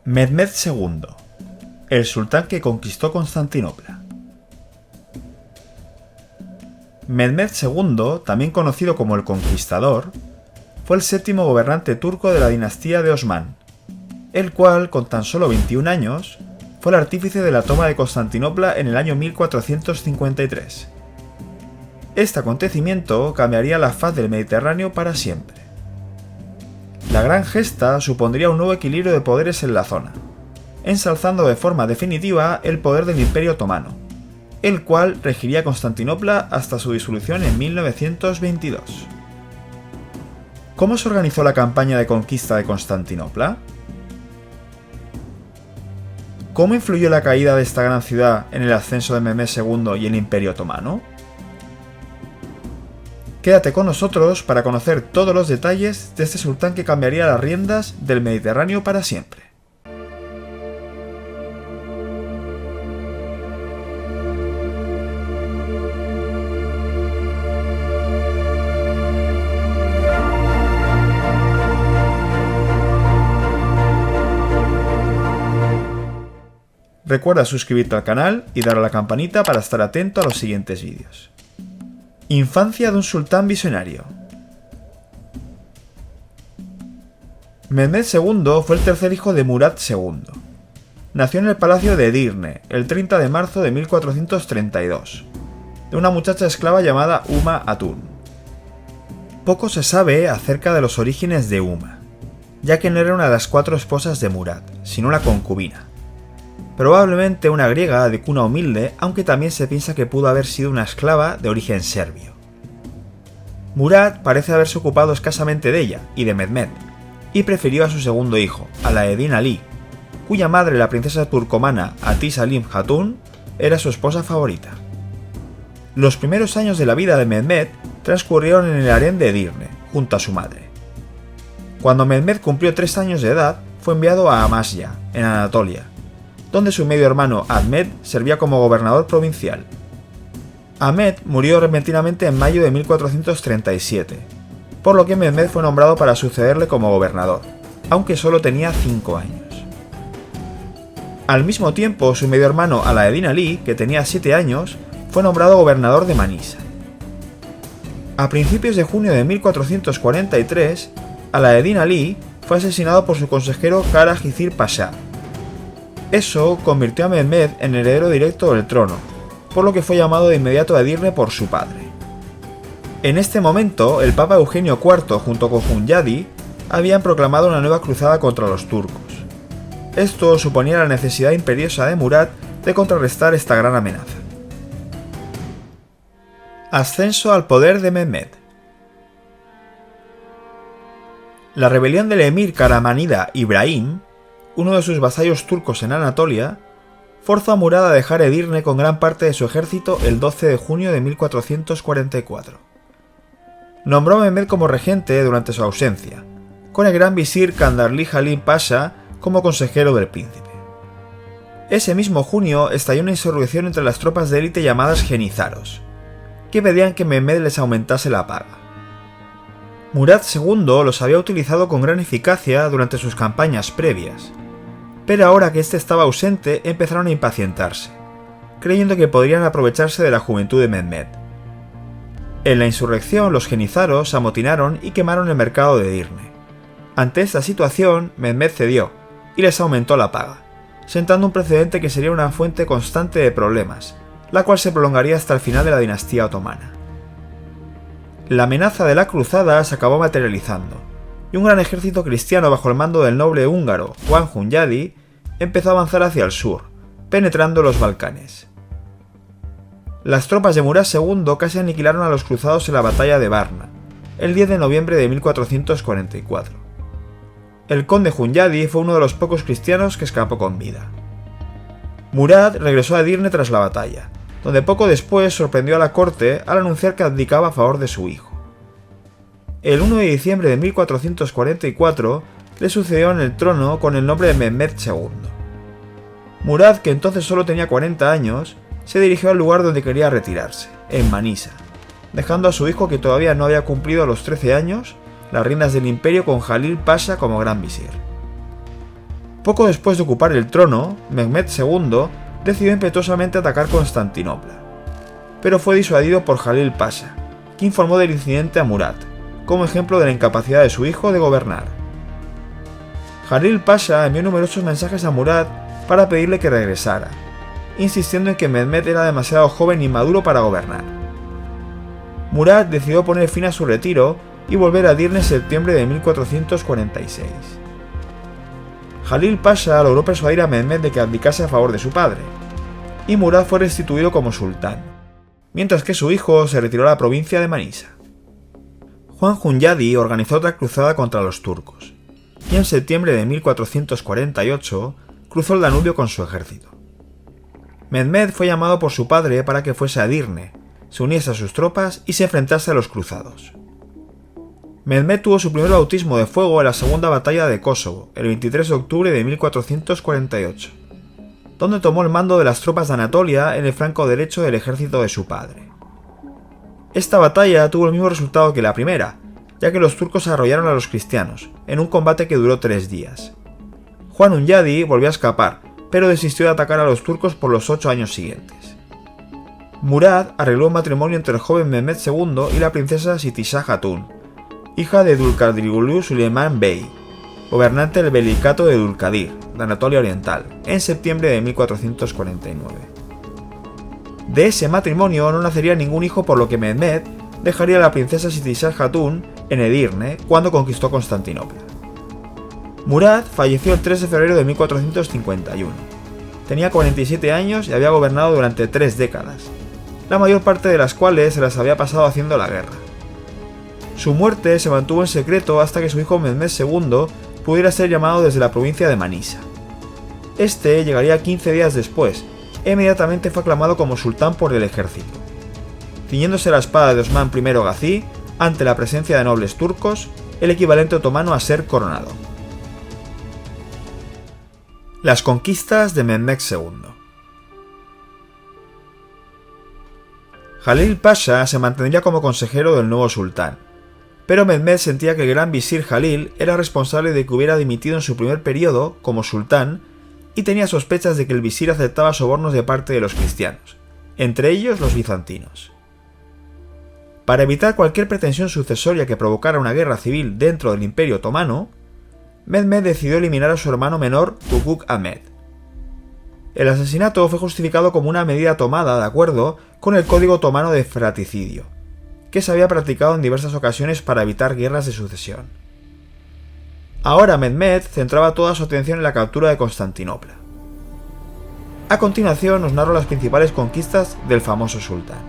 Mehmed II, el sultán que conquistó Constantinopla. Mehmed II, también conocido como el Conquistador, fue el séptimo gobernante turco de la dinastía de Osmán, el cual, con tan solo 21 años, fue el artífice de la toma de Constantinopla en el año 1453. Este acontecimiento cambiaría la faz del Mediterráneo para siempre. La gran gesta supondría un nuevo equilibrio de poderes en la zona, ensalzando de forma definitiva el poder del Imperio Otomano, el cual regiría Constantinopla hasta su disolución en 1922. ¿Cómo se organizó la campaña de conquista de Constantinopla? ¿Cómo influyó la caída de esta gran ciudad en el ascenso de Mehmed II y el Imperio Otomano? Quédate con nosotros para conocer todos los detalles de este sultán que cambiaría las riendas del Mediterráneo para siempre. Recuerda suscribirte al canal y dar a la campanita para estar atento a los siguientes vídeos. Infancia de un sultán visionario. Mehmed II fue el tercer hijo de Murad II. Nació en el palacio de Edirne el 30 de marzo de 1432, de una muchacha esclava llamada Uma Hatun. Poco se sabe acerca de los orígenes de Uma, ya que no era una de las 4 esposas de Murad, sino una concubina. Probablemente una griega de cuna humilde, aunque también se piensa que pudo haber sido una esclava de origen serbio. Murad parece haberse ocupado escasamente de ella y de Mehmed, y prefirió a su segundo hijo, Alaeddin Ali, cuya madre, la princesa turcomana Atish Salim Hatun, era su esposa favorita. Los primeros años de la vida de Mehmed transcurrieron en el harén de Edirne, junto a su madre. Cuando Mehmed cumplió 3 años de edad, fue enviado a Amasya, en Anatolia, donde su medio hermano Ahmed servía como gobernador provincial. Ahmed murió repentinamente en mayo de 1437, por lo que Mehmed fue nombrado para sucederle como gobernador, aunque solo tenía 5 años. Al mismo tiempo, su medio hermano Alaeddin Ali, que tenía 7 años, fue nombrado gobernador de Manisa. A principios de junio de 1443, Alaeddin Ali fue asesinado por su consejero Kara Hizir Pasha. Eso convirtió a Mehmed en heredero directo del trono, por lo que fue llamado de inmediato a Edirne por su padre. En este momento, el Papa Eugenio IV junto con Hunyadi habían proclamado una nueva cruzada contra los turcos. Esto suponía la necesidad imperiosa de Murad de contrarrestar esta gran amenaza. Ascenso al poder de Mehmed. La rebelión del emir Karamanida Ibrahim, uno de sus vasallos turcos en Anatolia, forzó a Murad a dejar Edirne con gran parte de su ejército el 12 de junio de 1444. Nombró a Mehmed como regente durante su ausencia, con el gran visir Kandarli Halim Pasha como consejero del príncipe. Ese mismo junio estalló una insurrección entre las tropas de élite llamadas jenizaros, que pedían que Mehmed les aumentase la paga. Murad II los había utilizado con gran eficacia durante sus campañas previas, pero ahora que éste estaba ausente empezaron a impacientarse, creyendo que podrían aprovecharse de la juventud de Mehmed. En la insurrección los jenizaros se amotinaron y quemaron el mercado de Edirne. Ante esta situación, Mehmed cedió y les aumentó la paga, sentando un precedente que sería una fuente constante de problemas, la cual se prolongaría hasta el final de la dinastía otomana. La amenaza de la cruzada se acabó materializando, y un gran ejército cristiano bajo el mando del noble húngaro Juan Hunyadi empezó a avanzar hacia el sur, penetrando los Balcanes. Las tropas de Murad II casi aniquilaron a los cruzados en la batalla de Varna, el 10 de noviembre de 1444. El conde Hunyadi fue uno de los pocos cristianos que escapó con vida. Murad regresó a Edirne tras la batalla, donde poco después sorprendió a la corte al anunciar que abdicaba a favor de su hijo. El 1 de diciembre de 1444 le sucedió en el trono con el nombre de Mehmed II. Murad, que entonces solo tenía 40 años, se dirigió al lugar donde quería retirarse, en Manisa, dejando a su hijo, que todavía no había cumplido los 13 años, las riendas del imperio con Jalil Pasha como gran visir. Poco después de ocupar el trono, Mehmed II decidió impetuosamente atacar Constantinopla, pero fue disuadido por Jalil Pasha, que informó del incidente a Murad, como ejemplo de la incapacidad de su hijo de gobernar. Jalil Pasha envió numerosos mensajes a Murad para pedirle que regresara, insistiendo en que Mehmed era demasiado joven e inmaduro para gobernar. Murad decidió poner fin a su retiro y volver a Edirne en septiembre de 1446. Jalil Pasha logró persuadir a Mehmed de que abdicase a favor de su padre, y Murad fue restituido como sultán, mientras que su hijo se retiró a la provincia de Manisa. Juan Hunyadi organizó otra cruzada contra los turcos, y en septiembre de 1448 cruzó el Danubio con su ejército. Mehmed fue llamado por su padre para que fuese a Edirne, se uniese a sus tropas y se enfrentase a los cruzados. Mehmed tuvo su primer bautismo de fuego en la Segunda Batalla de Kosovo, el 23 de octubre de 1448, donde tomó el mando de las tropas de Anatolia en el flanco derecho del ejército de su padre. Esta batalla tuvo el mismo resultado que la primera, ya que los turcos arrollaron a los cristianos, en un combate que duró 3 días. Juan Hunyadi volvió a escapar, pero desistió de atacar a los turcos por los 8 años siguientes. Murad arregló un matrimonio entre el joven Mehmed II y la princesa Sitişah Hatun, hija de Dulkadiroglu Süleyman Bey, gobernante del Beylicato de Dulkadir, de Anatolia Oriental, en septiembre de 1449. De ese matrimonio no nacería ningún hijo, por lo que Mehmed dejaría a la princesa Sitişah Hatun en Edirne cuando conquistó Constantinopla. Murad falleció el 3 de febrero de 1451. Tenía 47 años y había gobernado durante 3 décadas, la mayor parte de las cuales se las había pasado haciendo la guerra. Su muerte se mantuvo en secreto hasta que su hijo Mehmed II pudiera ser llamado desde la provincia de Manisa. Este llegaría 15 días después, e inmediatamente fue aclamado como sultán por el ejército, ciñéndose la espada de Osman I Gazi ante la presencia de nobles turcos, el equivalente otomano a ser coronado. Las conquistas de Mehmed II. Jalil Pasha se mantendría como consejero del nuevo sultán, pero Mehmed sentía que el gran visir Jalil era responsable de que hubiera dimitido en su primer periodo como sultán y tenía sospechas de que el visir aceptaba sobornos de parte de los cristianos, entre ellos los bizantinos. Para evitar cualquier pretensión sucesoria que provocara una guerra civil dentro del Imperio Otomano, Mehmed decidió eliminar a su hermano menor Tukuk Ahmed. El asesinato fue justificado como una medida tomada de acuerdo con el Código Otomano de Fratricidio, que se había practicado en diversas ocasiones para evitar guerras de sucesión. Ahora Mehmed centraba toda su atención en la captura de Constantinopla. A continuación nos narro las principales conquistas del famoso sultán.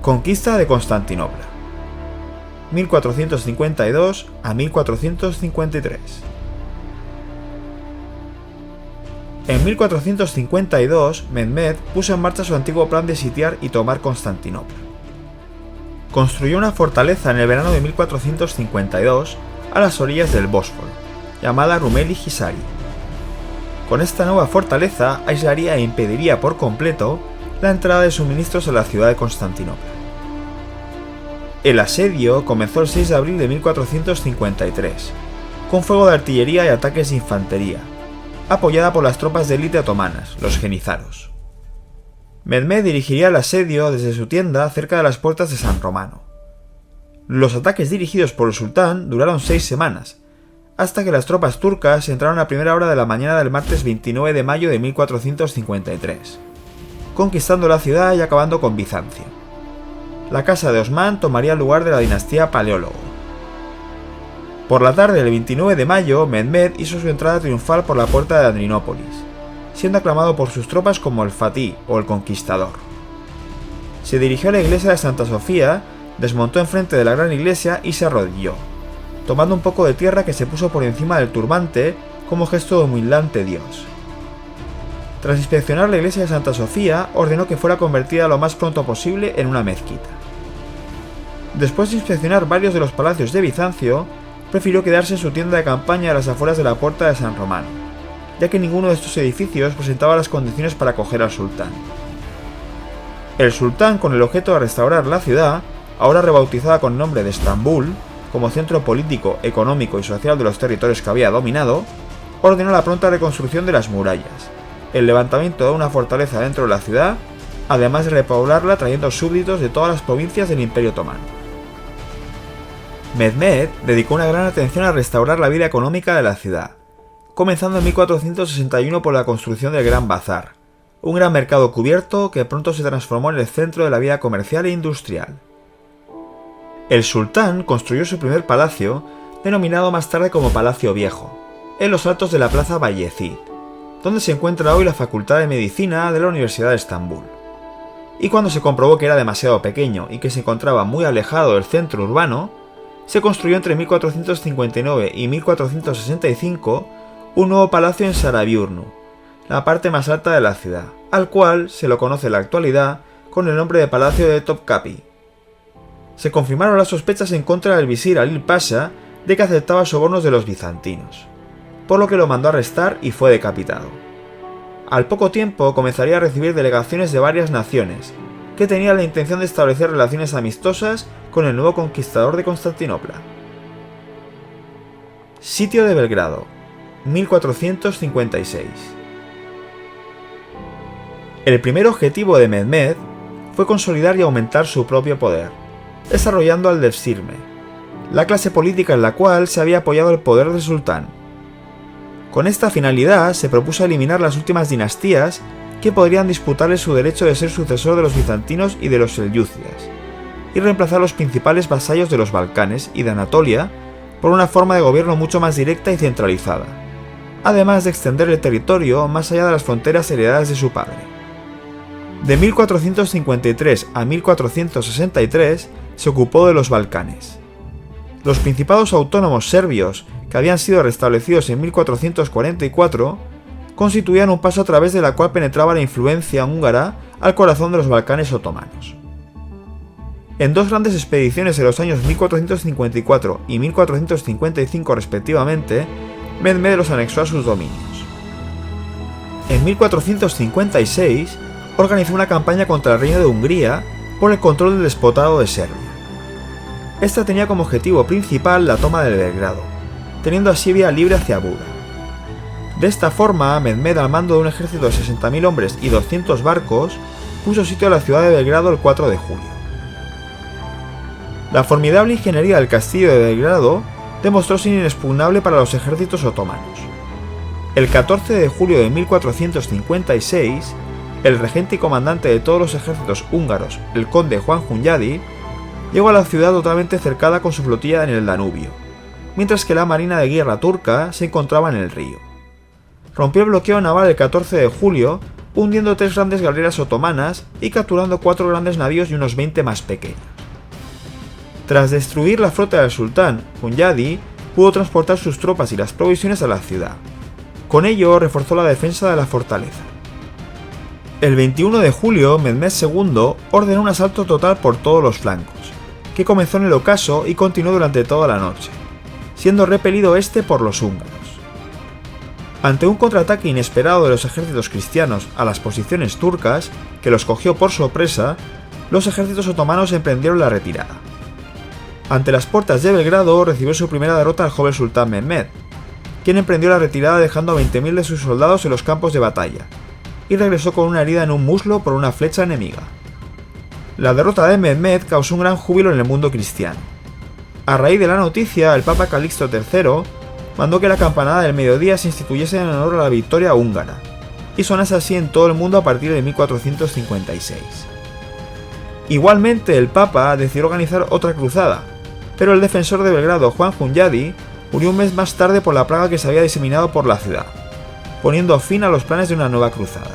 Conquista de Constantinopla, 1452 a 1453. En 1452, Mehmed puso en marcha su antiguo plan de sitiar y tomar Constantinopla. Construyó una fortaleza en el verano de 1452 a las orillas del Bósforo, llamada Rumeli Hisari. Con esta nueva fortaleza aislaría e impediría por completo la entrada de suministros a la ciudad de Constantinopla. El asedio comenzó el 6 de abril de 1453, con fuego de artillería y ataques de infantería, apoyada por las tropas de élite otomanas, los jenizaros. Mehmed dirigiría el asedio desde su tienda cerca de las puertas de San Romano. Los ataques dirigidos por el sultán duraron 6 semanas, hasta que las tropas turcas entraron a primera hora de la mañana del martes 29 de mayo de 1453, conquistando la ciudad y acabando con Bizancio. La casa de Osman tomaría el lugar de la dinastía Paleólogo. Por la tarde del 29 de mayo, Mehmed hizo su entrada triunfal por la puerta de Adrianópolis, siendo aclamado por sus tropas como el Fatih o el Conquistador. Se dirigió a la iglesia de Santa Sofía, desmontó enfrente de la gran iglesia y se arrodilló, tomando un poco de tierra que se puso por encima del turbante como gesto de humildad ante Dios. Tras inspeccionar la iglesia de Santa Sofía, ordenó que fuera convertida lo más pronto posible en una mezquita. Después de inspeccionar varios de los palacios de Bizancio, prefirió quedarse en su tienda de campaña a las afueras de la puerta de San Romano, ya que ninguno de estos edificios presentaba las condiciones para acoger al sultán. El sultán, con el objeto de restaurar la ciudad, ahora rebautizada con el nombre de Estambul, como centro político, económico y social de los territorios que había dominado, ordenó la pronta reconstrucción de las murallas, el levantamiento de una fortaleza dentro de la ciudad, además de repoblarla trayendo súbditos de todas las provincias del Imperio Otomano. Mehmed dedicó una gran atención a restaurar la vida económica de la ciudad, comenzando en 1461 por la construcción del Gran Bazar, un gran mercado cubierto que pronto se transformó en el centro de la vida comercial e industrial. El sultán construyó su primer palacio, denominado más tarde como Palacio Viejo, en los altos de la plaza Bayezid, donde se encuentra hoy la Facultad de Medicina de la Universidad de Estambul. Y cuando se comprobó que era demasiado pequeño y que se encontraba muy alejado del centro urbano, se construyó entre 1459 y 1465 un nuevo palacio en Sarayurnu, la parte más alta de la ciudad, al cual se lo conoce en la actualidad con el nombre de Palacio de Topkapi. Se confirmaron las sospechas en contra del visir Alil Pasha de que aceptaba sobornos de los bizantinos, por lo que lo mandó a arrestar y fue decapitado. Al poco tiempo comenzaría a recibir delegaciones de varias naciones, que tenían la intención de establecer relaciones amistosas con el nuevo conquistador de Constantinopla. Sitio de Belgrado, 1456. El primer objetivo de Mehmed fue consolidar y aumentar su propio poder, desarrollando al Devshirme, la clase política en la cual se había apoyado el poder del sultán. Con esta finalidad se propuso eliminar las últimas dinastías que podrían disputarle su derecho de ser sucesor de los bizantinos y de los selyúcidas, y reemplazar los principales vasallos de los Balcanes y de Anatolia por una forma de gobierno mucho más directa y centralizada, además de extender el territorio más allá de las fronteras heredadas de su padre. De 1453 a 1463 se ocupó de los Balcanes. Los principados autónomos serbios, que habían sido restablecidos en 1444, constituían un paso a través de la cual penetraba la influencia húngara al corazón de los Balcanes otomanos. En dos grandes expediciones en los años 1454 y 1455 respectivamente, Mehmed los anexó a sus dominios. En 1456 organizó una campaña contra el reino de Hungría por el control del despotado de Serbia. Esta tenía como objetivo principal la toma de Belgrado, teniendo así vía libre hacia Buda. De esta forma, Mehmed, al mando de un ejército de 60.000 hombres y 200 barcos, puso sitio a la ciudad de Belgrado el 4 de julio. La formidable ingeniería del castillo de Belgrado demostró ser inexpugnable para los ejércitos otomanos. El 14 de julio de 1456, el regente y comandante de todos los ejércitos húngaros, el conde Juan Hunyadi, llegó a la ciudad totalmente cercada con su flotilla en el Danubio, mientras que la marina de guerra turca se encontraba en el río. Rompió el bloqueo naval el 14 de julio, hundiendo 3 grandes galeras otomanas y capturando 4 grandes navíos y unos 20 más pequeños. Tras destruir la flota del sultán, Hunyadi pudo transportar sus tropas y las provisiones a la ciudad. Con ello reforzó la defensa de la fortaleza. El 21 de julio, Mehmed II ordenó un asalto total por todos los flancos, que comenzó en el ocaso y continuó durante toda la noche, siendo repelido este por los húngaros. Ante un contraataque inesperado de los ejércitos cristianos a las posiciones turcas, que los cogió por sorpresa, los ejércitos otomanos emprendieron la retirada. Ante las puertas de Belgrado recibió su primera derrota el joven sultán Mehmed, quien emprendió la retirada dejando a 20.000 de sus soldados en los campos de batalla, y regresó con una herida en un muslo por una flecha enemiga. La derrota de Mehmed causó un gran júbilo en el mundo cristiano. A raíz de la noticia, el Papa Calixto III mandó que la campanada del mediodía se instituyese en honor a la victoria húngara, y sonase así en todo el mundo a partir de 1456. Igualmente, el Papa decidió organizar otra cruzada, pero el defensor de Belgrado, Juan Hunyadi, murió un mes más tarde por la plaga que se había diseminado por la ciudad, poniendo fin a los planes de una nueva cruzada.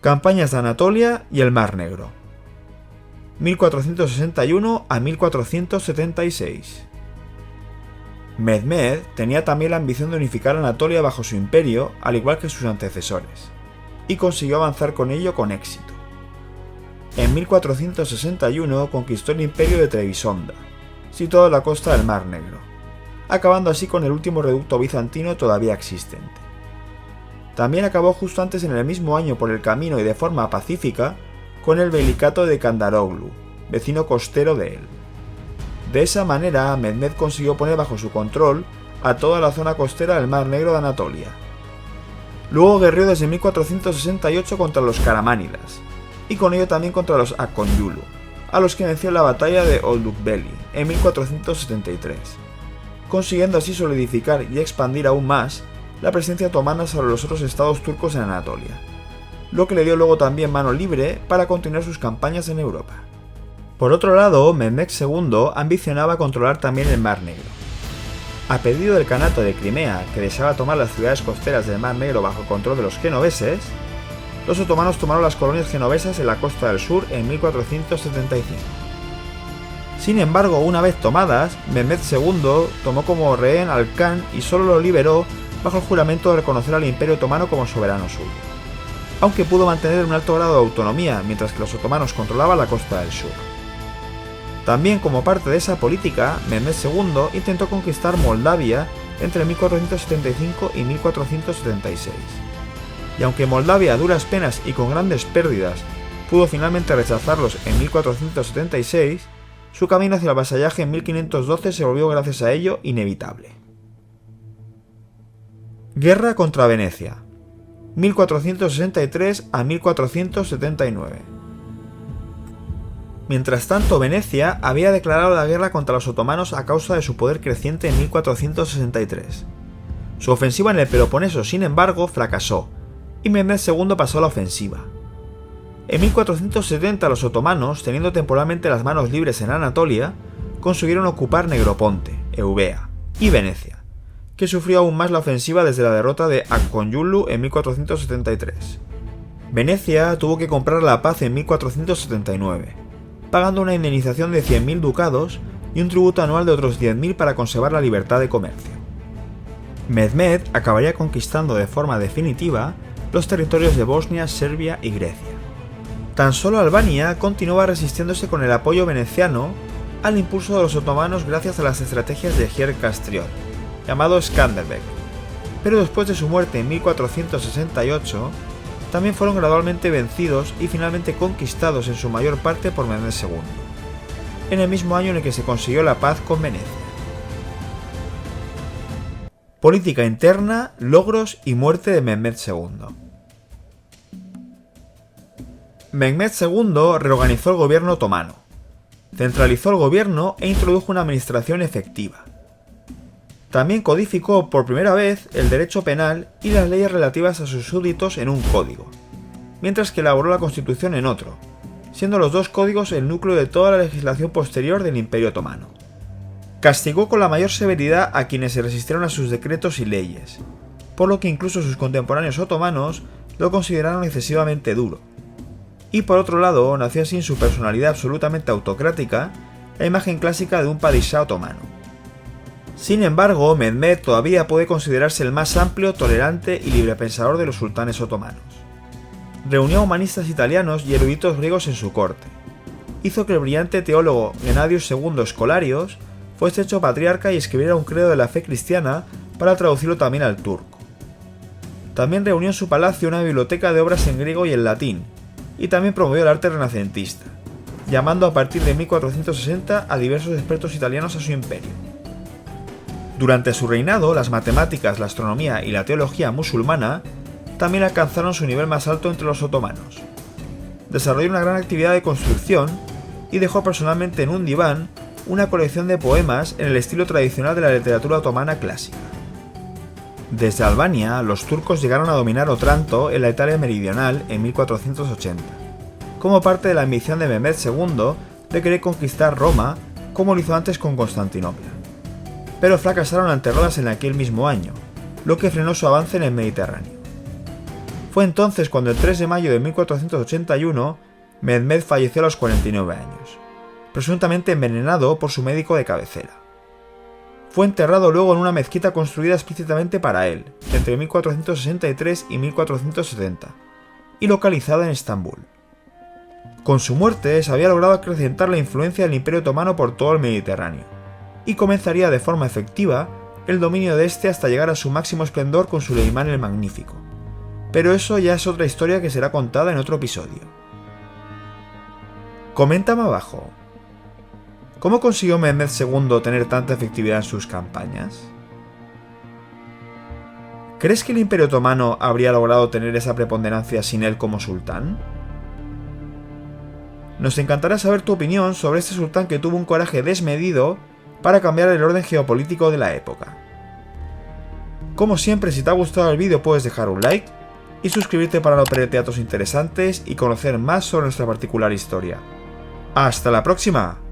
Campañas de Anatolia y el Mar Negro, 1461 a 1476. Mehmed tenía también la ambición de unificar Anatolia bajo su imperio, al igual que sus antecesores, y consiguió avanzar con ello con éxito. En 1461 conquistó el imperio de Trebisonda, situado en la costa del Mar Negro, acabando así con el último reducto bizantino todavía existente. También acabó justo antes en el mismo año por el camino y de forma pacífica con el Beylicato de Kandaroglu, vecino costero de él. De esa manera, Mehmed consiguió poner bajo su control a toda la zona costera del Mar Negro de Anatolia. Luego guerreó desde 1468 contra los Karamánidas, y con ello también contra los Akonyulu, a los que venció en la batalla de Oldukbeli en 1473, consiguiendo así solidificar y expandir aún más la presencia otomana sobre los otros estados turcos en Anatolia, lo que le dio luego también mano libre para continuar sus campañas en Europa. Por otro lado, Mehmed II ambicionaba controlar también el Mar Negro. A pedido del Kanato de Crimea, que deseaba tomar las ciudades costeras del Mar Negro bajo el control de los genoveses, los otomanos tomaron las colonias genovesas en la costa del sur en 1475. Sin embargo, una vez tomadas, Mehmed II tomó como rehén al Khan y solo lo liberó bajo el juramento de reconocer al Imperio Otomano como soberano suyo, aunque pudo mantener un alto grado de autonomía mientras que los otomanos controlaban la costa del sur. También como parte de esa política, Mehmed II intentó conquistar Moldavia entre 1475 y 1476. Y aunque Moldavia a duras penas y con grandes pérdidas pudo finalmente rechazarlos en 1476, su camino hacia el vasallaje en 1512 se volvió gracias a ello inevitable. Guerra contra Venecia, 1463 a 1479. Mientras tanto, Venecia había declarado la guerra contra los otomanos a causa de su poder creciente en 1463. Su ofensiva en el Peloponeso, sin embargo, fracasó, y Mehmed II pasó a la ofensiva. En 1470 los otomanos, teniendo temporalmente las manos libres en Anatolia, consiguieron ocupar Negroponte, Eubea y Venecia, que sufrió aún más la ofensiva desde la derrota de Akonyulu en 1473. Venecia tuvo que comprar la paz en 1479, pagando una indemnización de 100.000 ducados y un tributo anual de otros 10.000 para conservar la libertad de comercio. Mehmed acabaría conquistando de forma definitiva los territorios de Bosnia, Serbia y Grecia. Tan solo Albania continuaba resistiéndose con el apoyo veneciano al impulso de los otomanos gracias a las estrategias de Gier Castriot, llamado Skanderbeg, pero después de su muerte en 1468, también fueron gradualmente vencidos y finalmente conquistados en su mayor parte por Mehmed II, en el mismo año en el que se consiguió la paz con Venecia. Política interna, logros y muerte de Mehmed II. Mehmed II reorganizó el gobierno otomano, centralizó el gobierno e introdujo una administración efectiva. También codificó por primera vez el derecho penal y las leyes relativas a sus súbditos en un código, mientras que elaboró la Constitución en otro, siendo los dos códigos el núcleo de toda la legislación posterior del Imperio Otomano. Castigó con la mayor severidad a quienes se resistieron a sus decretos y leyes, por lo que incluso sus contemporáneos otomanos lo consideraron excesivamente duro. Y por otro lado, nació así en su personalidad absolutamente autocrática la imagen clásica de un padishá otomano. Sin embargo, Mehmed todavía puede considerarse el más amplio, tolerante y librepensador de los sultanes otomanos. Reunió a humanistas italianos y eruditos griegos en su corte. Hizo que el brillante teólogo Gennadius II Escolarios fuese hecho patriarca y escribiera un credo de la fe cristiana para traducirlo también al turco. También reunió en su palacio una biblioteca de obras en griego y en latín, y también promovió el arte renacentista, llamando a partir de 1460 a diversos expertos italianos a su imperio. Durante su reinado, las matemáticas, la astronomía y la teología musulmana también alcanzaron su nivel más alto entre los otomanos. Desarrolló una gran actividad de construcción y dejó personalmente en un diván una colección de poemas en el estilo tradicional de la literatura otomana clásica. Desde Albania, los turcos llegaron a dominar Otranto en la Italia meridional en 1480, como parte de la ambición de Mehmed II de querer conquistar Roma, como lo hizo antes con Constantinopla. Pero fracasaron ante Rodas en aquel mismo año, lo que frenó su avance en el Mediterráneo. Fue entonces cuando el 3 de mayo de 1481, Mehmed falleció a los 49 años, presuntamente envenenado por su médico de cabecera. Fue enterrado luego en una mezquita construida explícitamente para él, entre 1463 y 1470, y localizada en Estambul. Con su muerte se había logrado acrecentar la influencia del Imperio Otomano por todo el Mediterráneo, y comenzaría de forma efectiva el dominio de este hasta llegar a su máximo esplendor con Suleimán el Magnífico. Pero eso ya es otra historia que será contada en otro episodio. Coméntame abajo. ¿Cómo consiguió Mehmed II tener tanta efectividad en sus campañas? ¿Crees que el Imperio Otomano habría logrado tener esa preponderancia sin él como sultán? Nos encantará saber tu opinión sobre este sultán que tuvo un coraje desmedido para cambiar el orden geopolítico de la época. Como siempre, si te ha gustado el vídeo puedes dejar un like y suscribirte para no perderte datos interesantes y conocer más sobre nuestra particular historia. ¡Hasta la próxima!